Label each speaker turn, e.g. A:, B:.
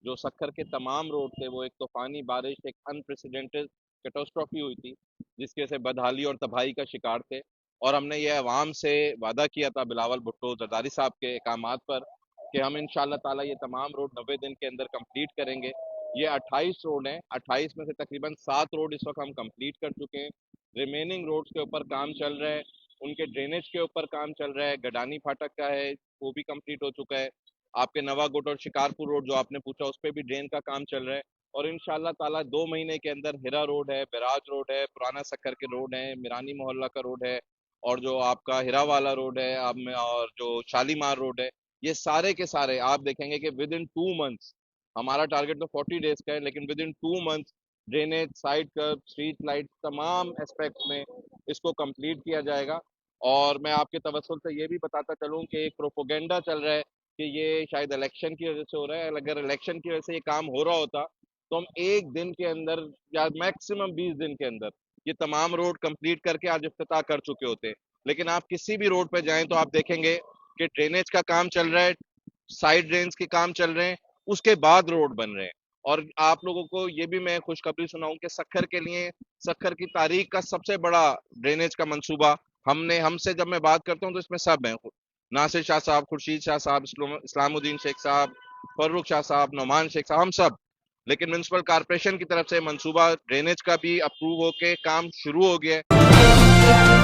A: जो सक्खर के तमाम रोड थे वो एक तूफानी बारिश, एक अनप्रेसिडेंटेड कैटास्ट्रॉफी हुई थी जिसकी वजह से बदहाली और तबाही का शिकार थे। और हमने ये अवाम से वादा किया था बिलावल भुट्टो जरदारी साहब के अहकामात पर कि हम इंशाल्लाह ताला ये तमाम रोड 90 दिन के अंदर कंप्लीट करेंगे। ये 28 रोड हैं, 28 में से तकरीबन 7 रोड इस वक्त हम कंप्लीट कर चुके हैं। रिमेनिंग रोड्स के ऊपर काम चल रहा है, उनके ड्रेनेज के ऊपर काम चल रहा है। गडानी फाटक का है, वो भी कंप्लीट हो चुका है। आपके नवागोट और शिकारपुर रोड जो आपने पूछा उस पर भी ड्रेन का काम चल रहा है। और इंशाल्लाह ताला 2 महीने के अंदर हिरा रोड है, बिराज रोड है, पुराना सक्कर के रोड है, मिरानी मोहल्ला का रोड है, और जो आपका हिरा वाला रोड है आप में, और जो शालीमार रोड है, ये सारे के सारे आप देखेंगे कि विद इन 2 मंथ्स, हमारा टारगेट तो 40 डेज का है, लेकिन within 2 months drainage, side curb, street light, तमाम एस्पेक्ट में इसको कंप्लीट किया जाएगा। और मैं आपके तवज्जुल से ये भी बताता चलूँ कि एक प्रोपोगेंडा चल रहा है कि ये शायद इलेक्शन की वजह से हो रहा है। अगर इलेक्शन की वजह से ये काम हो रहा होता तो हम एक दिन के अंदर या मैक्सिमम 20 दिन के अंदर ये तमाम रोड कंप्लीट करके आज इफ्तिताह कर चुके होते। लेकिन आप किसी भी रोड पे जाएं तो आप देखेंगे कि ड्रेनेज का काम चल रहा है, साइड ड्रेन्स के काम चल रहे हैं, उसके बाद रोड बन रहे हैं। और आप लोगों को ये भी मैं खुशखबरी सुनाऊं कि सक्खर के लिए, सक्खर की तारीख का सबसे बड़ा ड्रेनेज का मंसूबा हमसे जब मैं बात करता हूँ तो इसमें सब है। नासिर शाह साहब, खुर्शीद शाह साहब, इस्लामुद्दीन शेख साहब, फर्रुख शाह साहब, नौमान शेख साहब, हम सब। लेकिन म्युनिसिपल कॉर्पोरेशन की तरफ से मंसूबा ड्रेनेज का भी अप्रूव होके काम शुरू हो गया है।